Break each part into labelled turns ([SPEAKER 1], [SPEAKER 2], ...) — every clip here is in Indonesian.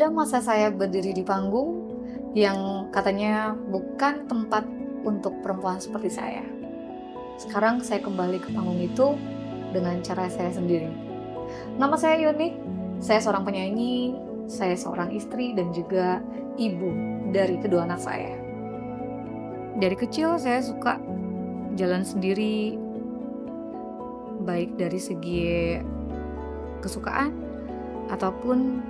[SPEAKER 1] Ada masa saya berdiri di panggung yang katanya bukan tempat untuk perempuan seperti saya. Sekarang saya kembali ke panggung itu dengan cara saya sendiri. Nama saya unik, saya seorang penyanyi, saya seorang istri dan juga ibu dari kedua anak saya. Dari kecil saya suka jalan sendiri, baik dari segi kesukaan ataupun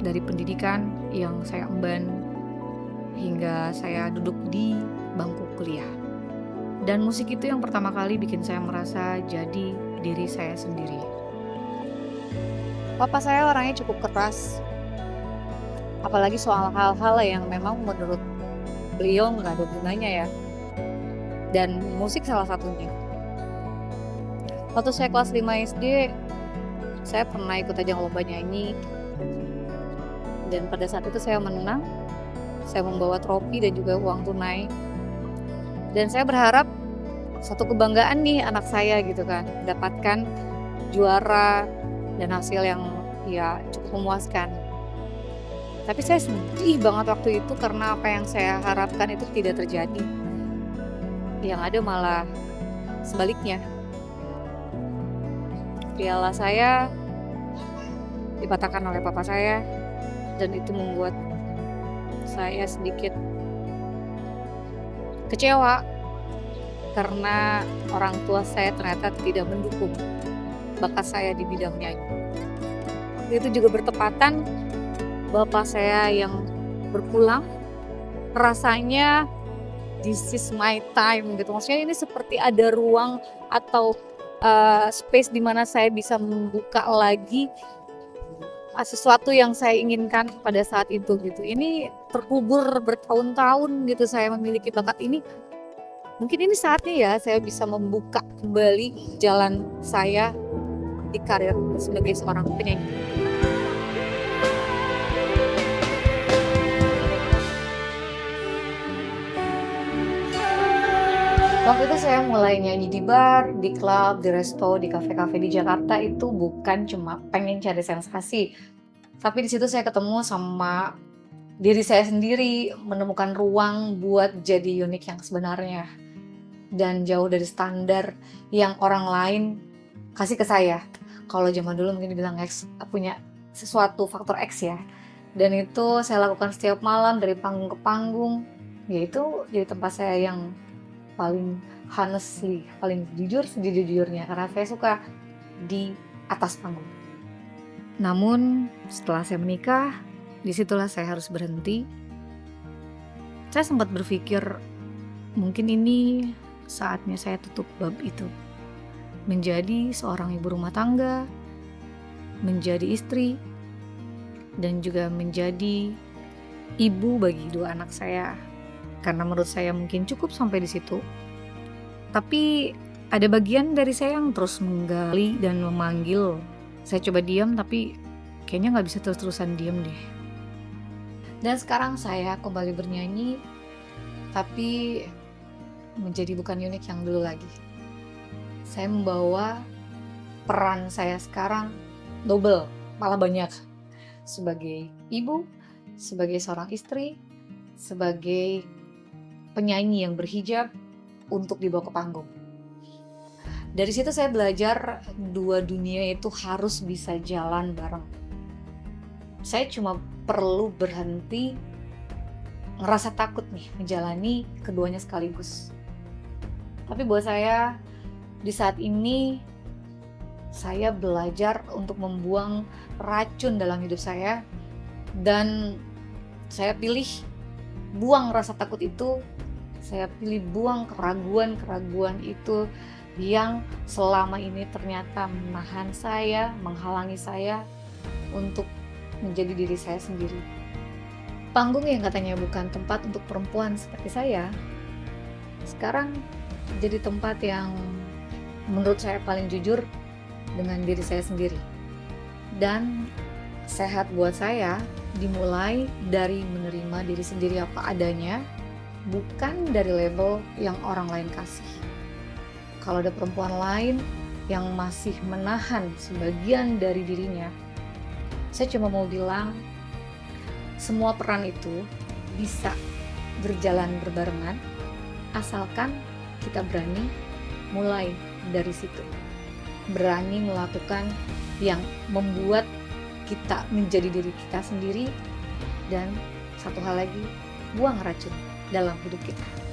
[SPEAKER 1] dari pendidikan yang saya emban hingga saya duduk di bangku kuliah. Dan musik itu yang pertama kali bikin saya merasa jadi diri saya sendiri. Papa saya orangnya cukup keras, apalagi soal hal-hal yang memang menurut beliau nggak ada gunanya ya. Dan musik salah satunya. Waktu saya kelas 5 SD, saya pernah ikut ajang lomba nyanyi. Dan pada saat itu saya menang, saya membawa trofi dan juga uang tunai. Dan saya berharap satu kebanggaan nih anak saya gitu kan, mendapatkan juara dan hasil yang ya cukup memuaskan. Tapi saya sedih banget waktu itu karena apa yang saya harapkan itu tidak terjadi. Yang ada malah sebaliknya. Piala saya dipatahkan oleh papa saya dan itu membuat saya sedikit kecewa karena orang tua saya ternyata tidak mendukung bakat saya di bidang nyanyi. Itu juga bertepatan bapak saya yang berpulang, rasanya this is my time gitu. Maksudnya ini seperti ada ruang atau space di mana saya bisa membuka lagi sesuatu yang saya inginkan pada saat itu gitu. Ini terkubur bertahun-tahun gitu saya memiliki bakat ini. Mungkin ini saatnya ya saya bisa membuka kembali jalan saya di karir sebagai seorang penyanyi. Waktu itu saya mulai nyanyi di bar, di klub, di resto, di kafe-kafe di Jakarta itu bukan cuma pengen cari sensasi. Tapi di situ saya ketemu sama diri saya sendiri, menemukan ruang buat jadi unik yang sebenarnya. Dan jauh dari standar yang orang lain kasih ke saya. Kalau zaman dulu mungkin dibilang X punya sesuatu faktor X ya. Dan itu saya lakukan setiap malam dari panggung ke panggung. Yaitu jadi tempat saya yang paling honestly, paling jujur sejujurnya karena saya suka di atas panggung. Namun setelah saya menikah, disitulah saya harus berhenti. Saya sempat berpikir mungkin ini saatnya saya tutup bab itu. Menjadi seorang ibu rumah tangga, menjadi istri, dan juga menjadi ibu bagi dua anak saya. Karena menurut saya mungkin cukup sampai di situ. Tapi ada bagian dari saya yang terus menggali dan memanggil. Saya coba diam tapi kayaknya gak bisa terus-terusan diam deh. Dan sekarang saya kembali bernyanyi, tapi menjadi bukan unik yang dulu lagi. Saya membawa peran saya sekarang double, malah banyak. Sebagai ibu, sebagai seorang istri, sebagai penyanyi yang berhijab untuk dibawa ke panggung. Dari situ saya belajar dua dunia itu harus bisa jalan bareng. Saya cuma perlu berhenti ngerasa takut nih menjalani keduanya sekaligus. Tapi buat saya di saat ini saya belajar untuk membuang racun dalam hidup saya dan saya pilih buang rasa takut itu, saya pilih buang keraguan-keraguan itu yang selama ini ternyata menahan saya, menghalangi saya untuk menjadi diri saya sendiri. Panggung yang katanya bukan tempat untuk perempuan seperti saya, sekarang jadi tempat yang menurut saya paling jujur dengan diri saya sendiri. Dan sehat buat saya dimulai dari menerima diri sendiri apa adanya, bukan dari label yang orang lain kasih. Kalau ada perempuan lain yang masih menahan sebagian dari dirinya, saya cuma mau bilang semua peran itu bisa berjalan berbarengan asalkan kita berani mulai dari situ. Berani melakukan yang membuat kita menjadi diri kita sendiri, dan satu hal lagi, buang racun dalam hidup kita.